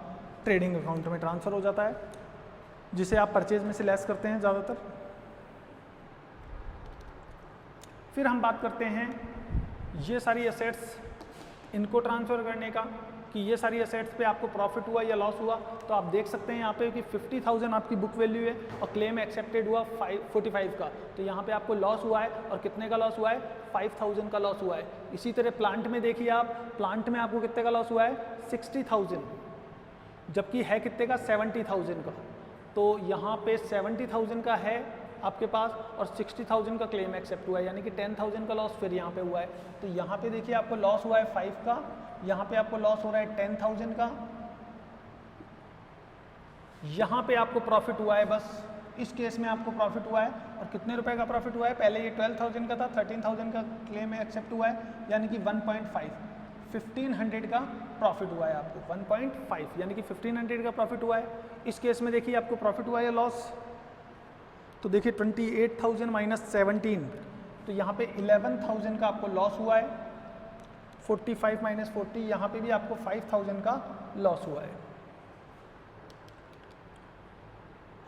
ट्रेडिंग अकाउंट में ट्रांसफ़र हो जाता है, जिसे आप परचेज में से लेस करते हैं ज़्यादातर। फिर हम बात करते हैं ये सारी एसेट्स इनको ट्रांसफ़र करने का, कि ये सारी एसेट्स पे आपको प्रॉफिट हुआ या लॉस हुआ। तो आप देख सकते हैं यहाँ पे कि 50,000 आपकी बुक वैल्यू है और क्लेम एक्सेप्टेड हुआ 45 का, तो यहाँ पे आपको लॉस हुआ है। और कितने का लॉस हुआ है? 5,000 का लॉस हुआ है। इसी तरह प्लांट में देखिए आप, प्लांट में आपको कितने का लॉस हुआ है? 60,000, जबकि है कितने का? 70,000 का। तो यहाँ पे 70,000 का है आपके पास और 60,000 का क्लेम एक्सेप्ट हुआ है, यानी कि 10,000 का लॉस फिर यहाँ पे हुआ है। तो यहाँ पे देखिए आपको लॉस हुआ है 5 का, यहाँ पे आपको लॉस हो रहा है 10,000 का, यहाँ पे आपको प्रॉफिट हुआ है, बस इस केस में आपको प्रॉफिट हुआ है। और कितने रुपए का प्रॉफिट हुआ है? पहले ये 12,000 का था, 13,000 का क्लेम एक्सेप्ट हुआ है, यानी कि 1.5 का प्रॉफिट हुआ है आपको। 1.5 यानी कि 1500 का प्रॉफिट हुआ है। इस केस में देखिए आपको प्रॉफिट हुआ है या लॉस? तो देखिए 28,000 माइनस 17, तो यहाँ पे 11,000 का आपको लॉस हुआ है। 45 माइनस 40, यहाँ पे भी आपको 5,000 का लॉस हुआ है।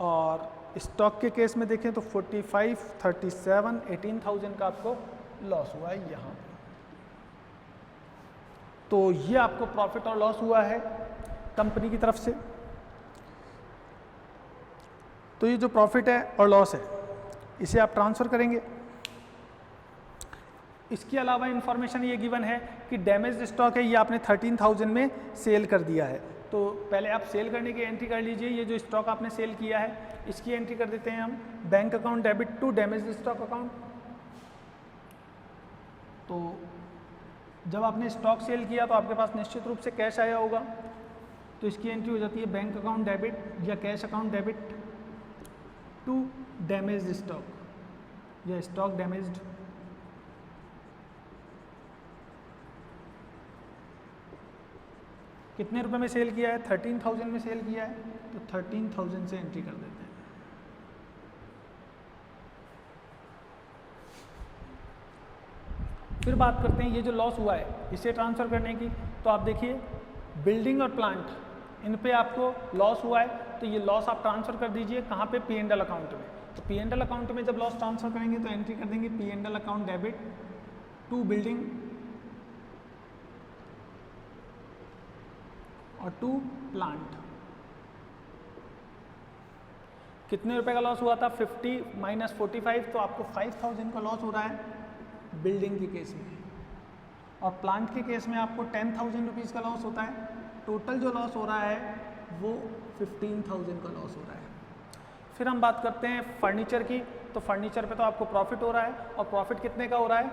और स्टॉक के केस में देखें तो 45, 37, 18,000 का आपको लॉस हुआ है यहाँ पे। तो ये आपको प्रॉफिट और लॉस हुआ है कंपनी की तरफ से। तो ये जो प्रॉफिट है और लॉस है इसे आप ट्रांसफ़र करेंगे। इसके अलावा इंफॉर्मेशन ये गिवन है कि डैमेज्ड स्टॉक है, ये आपने 13,000 में सेल कर दिया है। तो पहले आप सेल करने की एंट्री कर लीजिए। ये जो स्टॉक आपने सेल किया है इसकी एंट्री कर देते हैं हम, bank account debit to damaged stock account. तो जब आपने स्टॉक सेल किया तो आपके पास निश्चित रूप से कैश आया होगा, तो इसकी एंट्री हो जाती है बैंक अकाउंट डेबिट या cash account debit to damaged stock या स्टॉक डैमेज्ड। कितने रुपए में सेल किया है? 13,000 में सेल किया है, तो 13,000 से एंट्री कर देते हैं। फिर बात करते हैं ये जो लॉस हुआ है इसे ट्रांसफ़र करने की। तो आप देखिए बिल्डिंग और प्लांट इन पे आपको लॉस हुआ है, तो ये लॉस आप ट्रांसफ़र कर दीजिए कहाँ पे? P&L अकाउंट में। तो P&L अकाउंट में जब लॉस ट्रांसफ़र करेंगे तो एंट्री कर देंगे P&L account debit to building और टू प्लांट। कितने रुपए का लॉस हुआ था? 50 माइनस 45, तो आपको 5,000 का लॉस हो रहा है बिल्डिंग के केस में, और प्लांट के केस में आपको 10,000 रुपीज़ का लॉस होता है। टोटल जो लॉस हो रहा है वो 15,000 का लॉस हो रहा है। फिर हम बात करते हैं फर्नीचर की। तो फर्नीचर पे तो आपको प्रॉफिट हो रहा है, और प्रॉफिट कितने का हो रहा है?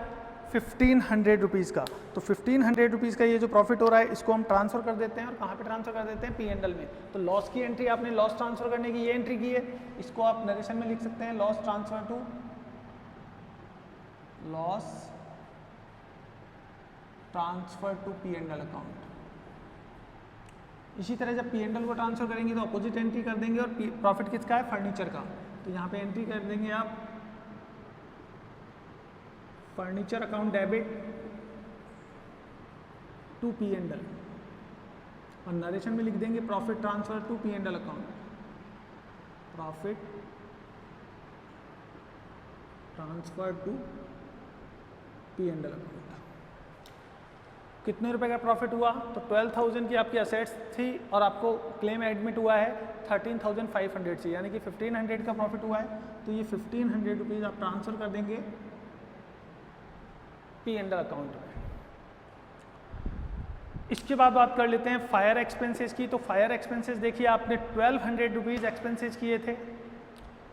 1,500 रुपीज़ का। तो 1,500 रुपीज़ का ये जो प्रॉफिट हो रहा है इसको हम ट्रांसफ़र कर देते हैं, और कहाँ पे ट्रांसफ़र कर देते हैं? P&L में। तो लॉस की एंट्री आपने लॉस ट्रांसफ़र करने की ये एंट्री की है, इसको आप नरेशन में लिख सकते हैं loss transfer to P&L account. इसी तरह जब P&L को ट्रांसफ़र करेंगे तो अपोजिट एंट्री कर देंगे, और प्रॉफिट किसका है? फर्नीचर का। तो यहाँ पे एंट्री कर देंगे आप furniture account debit to P&L, और नरेशन में लिख देंगे profit transfer to P&L account. Profit transfer to P&L account. कितने रुपए का प्रॉफिट हुआ? तो 12,000 की आपकी असेट्स थी और आपको क्लेम एडमिट हुआ है 13,500 से, यानी कि 1,500 का प्रॉफिट हुआ है। तो ये 1,500 रुपीज़ आप ट्रांसफ़र कर देंगे P&L अकाउंट में। इसके बाद बात कर लेते हैं फायर एक्सपेंसेस की। तो फायर एक्सपेंसेस देखिए आपने 1,200 रुपीज़ एक्सपेंसेस किए थे,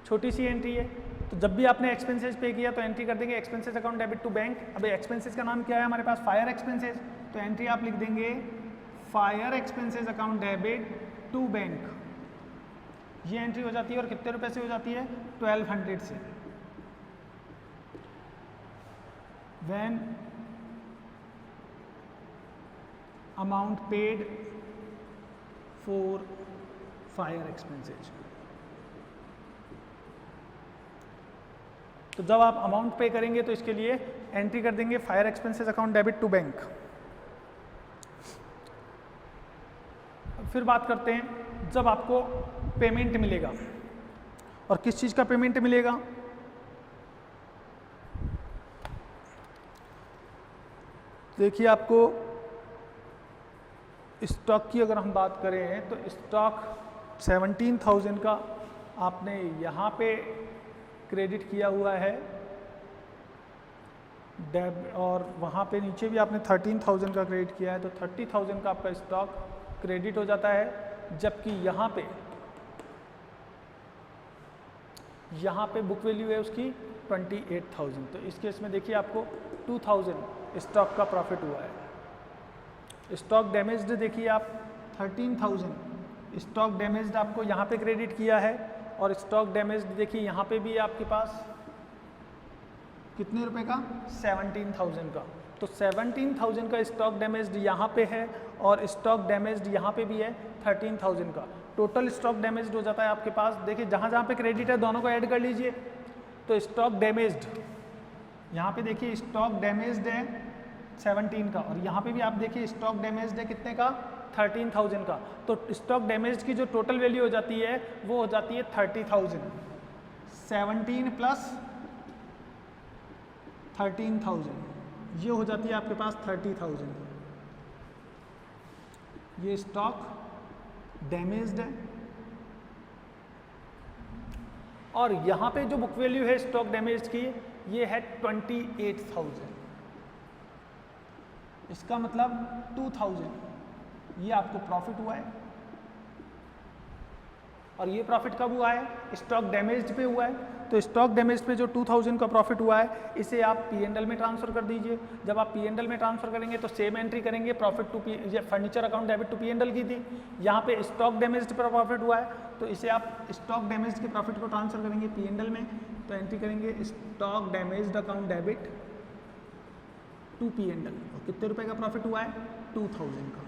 छोटी सी एंट्री है। तो जब भी आपने एक्सपेंसेस पे किया तो एंट्री कर देंगे expenses account debit to bank. अब एक्सपेंसेस का नाम क्या है हमारे पास? Fire expenses. तो एंट्री आप लिख देंगे fire expenses account debit to bank. ये एंट्री हो जाती है, और कितने रुपए से हो जाती है? 1,200 से। When amount paid for fire expenses. तो जब आप अमाउंट पे करेंगे तो इसके लिए एंट्री कर देंगे fire expenses account debit to bank. फिर बात करते हैं जब आपको पेमेंट मिलेगा, और किस चीज़ का पेमेंट मिलेगा? देखिए आपको स्टॉक की अगर हम बात करें तो स्टॉक 17,000 का आपने यहाँ पे क्रेडिट किया हुआ है और वहाँ पे नीचे भी आपने 13,000 का क्रेडिट किया है, तो 30,000 का आपका स्टॉक क्रेडिट हो जाता है। जबकि यहाँ पे बुक वैल्यू है उसकी 28,000। तो इस केस में देखिए आपको 2,000 स्टॉक का प्रॉफिट हुआ है। स्टॉक डैमेज्ड देखिए आप 13,000 स्टॉक डैमेज्ड आपको यहाँ पे क्रेडिट किया है, और स्टॉक डैमेज्ड देखिए यहाँ पे भी आपके पास कितने रुपए का 17,000 का। तो 17,000 का स्टॉक डैमेज्ड यहाँ पे है और स्टॉक डैमेज्ड यहाँ पे भी है 13,000 का। टोटल स्टॉक डैमेज्ड हो जाता है आपके पास, देखिए जहाँ जहाँ पे क्रेडिट है दोनों को ऐड कर लीजिए। तो स्टॉक डैमेज्ड यहाँ पे देखिए स्टॉक डैमेज्ड है 17 का, और यहाँ पे भी आप देखिए स्टॉक डैमेज्ड है कितने का 13,000 का। तो स्टॉक डैमेज्ड की जो टोटल वैल्यू हो जाती है वो हो जाती है 30,000। 17 प्लस 13,000 ये हो जाती है आपके पास 30,000। ये स्टॉक डैमेज्ड है, और यहाँ पे जो बुक वैल्यू है स्टॉक डैमेज की ये है 28,000। इसका मतलब 2,000 ये आपको प्रॉफिट हुआ है, और ये प्रॉफिट कब हुआ है स्टॉक डैमेज्ड पे हुआ है। तो स्टॉक डैमेज पे जो 2,000 का प्रॉफिट हुआ है इसे आप P&L में ट्रांसफर कर दीजिए। जब आप P&L में ट्रांसफर करेंगे तो सेम एंट्री करेंगे, प्रॉफिट टू ये furniture account debit to P&L की थी, यहाँ पे स्टॉक डैमेज्ड पर प्रॉफिट हुआ है तो इसे आप स्टॉक डैमेज्ड के प्रॉफिट को ट्रांसफर करेंगे P&L में। तो एंट्री करेंगे stock damaged account debit to P&L। और कितने रुपए का प्रॉफिट हुआ है 2,000 का।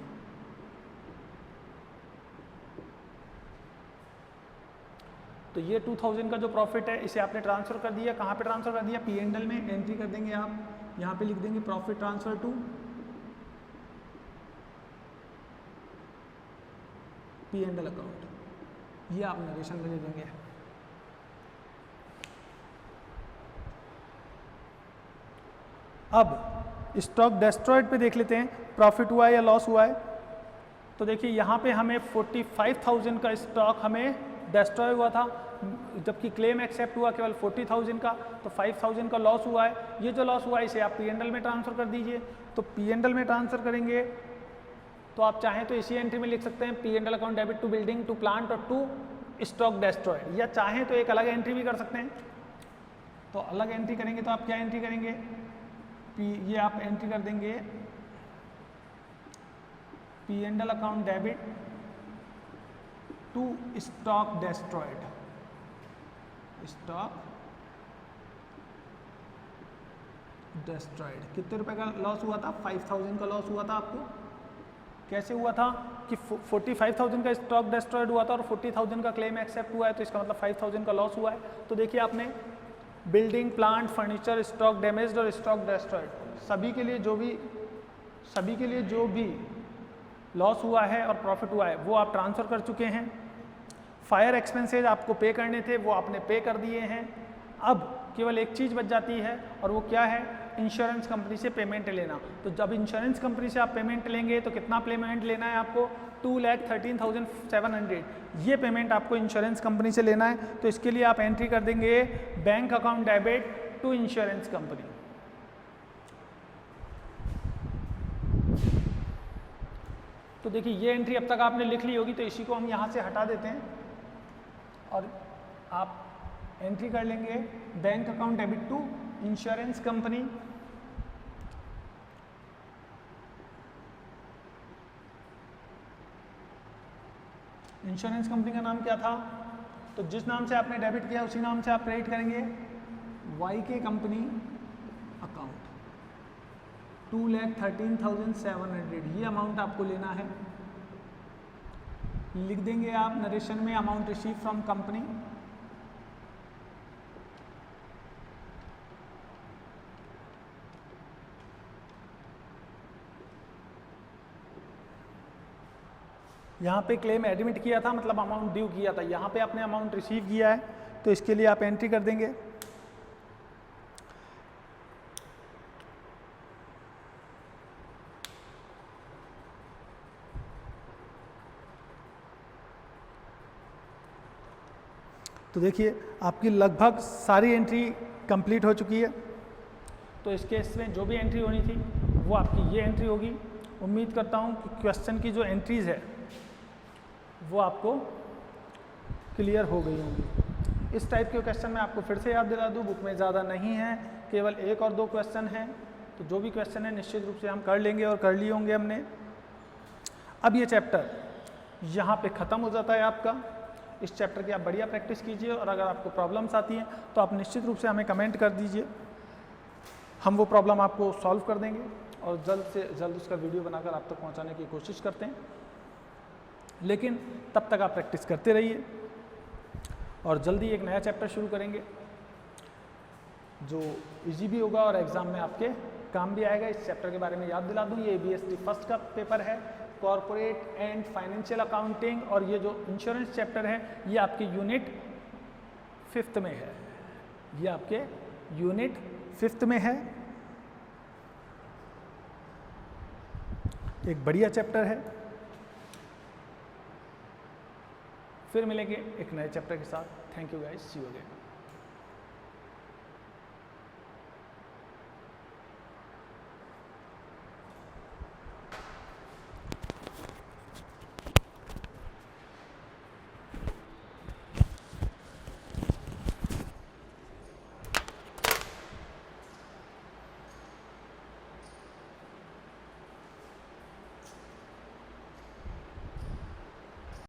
तो ये 2,000 का जो प्रॉफिट है इसे आपने ट्रांसफर कर दिया, कहाँ पे ट्रांसफर कर दिया P&L में। एंट्री कर देंगे आप, यहाँ पे लिख देंगे profit transfer to P&L account, ये आप नरेशन में ले देंगे। अब स्टॉक डिस्ट्रॉयड पे देख लेते हैं प्रॉफिट हुआ है या लॉस हुआ है। तो देखिए यहाँ पे हमें 45,000 का स्टॉक हमें डिस्ट्रॉय हुआ था, जबकि क्लेम एक्सेप्ट हुआ केवल 40,000 का, तो 5,000 का लॉस हुआ है। ये जो लॉस हुआ है इसे आप P&L में ट्रांसफर कर दीजिए। तो P&L में ट्रांसफर करेंगे तो आप चाहें तो इसी एंट्री में लिख सकते हैं P&L account debit to building to plant और टू स्टॉक डिस्ट्रॉयड, या चाहें तो एक अलग एंट्री भी कर सकते हैं। तो अलग एंट्री करेंगे तो आप क्या एंट्री करेंगे ये आप एंट्री कर देंगे P&L account debit to stock destroyed. Stock destroyed कितने रुपए का लॉस हुआ था 5,000 का लॉस हुआ था आपको। कैसे हुआ था कि 45,000 का स्टॉक डिस्ट्रॉयड हुआ था और 40,000 का क्लेम एक्सेप्ट हुआ है, तो इसका मतलब 5,000 का लॉस हुआ है। तो देखिए आपने building plant furniture stock damaged और स्टॉक डिस्ट्रॉयड सभी के लिए जो भी लॉस हुआ है और प्रॉफिट हुआ है वो आप ट्रांसफ़र कर चुके हैं। फायर एक्सपेंसेस आपको पे करने थे वो आपने पे कर दिए हैं। अब केवल एक चीज़ बच जाती है और वो क्या है इंश्योरेंस कंपनी से पेमेंट लेना। तो जब इंश्योरेंस कंपनी से आप पेमेंट लेंगे तो कितना पेमेंट लेना है आपको 2,13,700 ये पेमेंट आपको इंश्योरेंस कंपनी से लेना है। तो इसके लिए आप एंट्री कर देंगे bank account debit to insurance company. तो देखिए ये एंट्री अब तक आपने लिख ली होगी, तो इसी को हम यहाँ से हटा देते हैं और आप एंट्री कर लेंगे bank account debit to insurance company. Insurance company का नाम क्या था, तो जिस नाम से आपने डेबिट किया उसी नाम से आप क्रेडिट करेंगे YK कंपनी अकाउंट 2,13,700 ये अमाउंट आपको लेना है। लिख देंगे आप नरेशन में अमाउंट रिसीव फ्रॉम कंपनी। यहाँ पे क्लेम एडमिट किया था मतलब अमाउंट ड्यू किया था, यहाँ पे आपने अमाउंट रिसीव किया है तो इसके लिए आप एंट्री कर देंगे। तो देखिए आपकी लगभग सारी एंट्री कंप्लीट हो चुकी है। तो इस केस में जो भी एंट्री होनी थी वो आपकी ये एंट्री होगी। उम्मीद करता हूँ कि क्वेश्चन की जो एंट्रीज है वो आपको क्लियर हो गई होंगी। इस टाइप के क्वेश्चन मैं आपको फिर से याद दिला दूँ, बुक में ज़्यादा नहीं है, केवल 1 और 2 क्वेश्चन हैं। तो जो भी क्वेश्चन है निश्चित रूप से हम कर लेंगे और कर लिए होंगे हमने। अब ये चैप्टर यहाँ पे ख़त्म हो जाता है आपका। इस चैप्टर की आप बढ़िया प्रैक्टिस कीजिए और अगर आपको प्रॉब्लम्स आती हैं तो आप निश्चित रूप से हमें कमेंट कर दीजिए, हम वो प्रॉब्लम आपको सॉल्व कर देंगे और जल्द से जल्द उसका वीडियो बनाकर आप तक पहुँचाने की कोशिश करते हैं। लेकिन तब तक आप प्रैक्टिस करते रहिए और जल्दी एक नया चैप्टर शुरू करेंगे जो इजी भी होगा और एग्ज़ाम में आपके काम भी आएगा। इस चैप्टर के बारे में याद दिला दूँ, ये ABSD फर्स्ट का पेपर है, कॉर्पोरेट एंड फाइनेंशियल अकाउंटिंग, और ये जो इंश्योरेंस चैप्टर है ये आपके यूनिट 5th में है। ये आपके यूनिट 5th में है। एक बढ़िया चैप्टर है। फिर मिलेंगे एक नए चैप्टर के साथ। Thank you guys, see you again.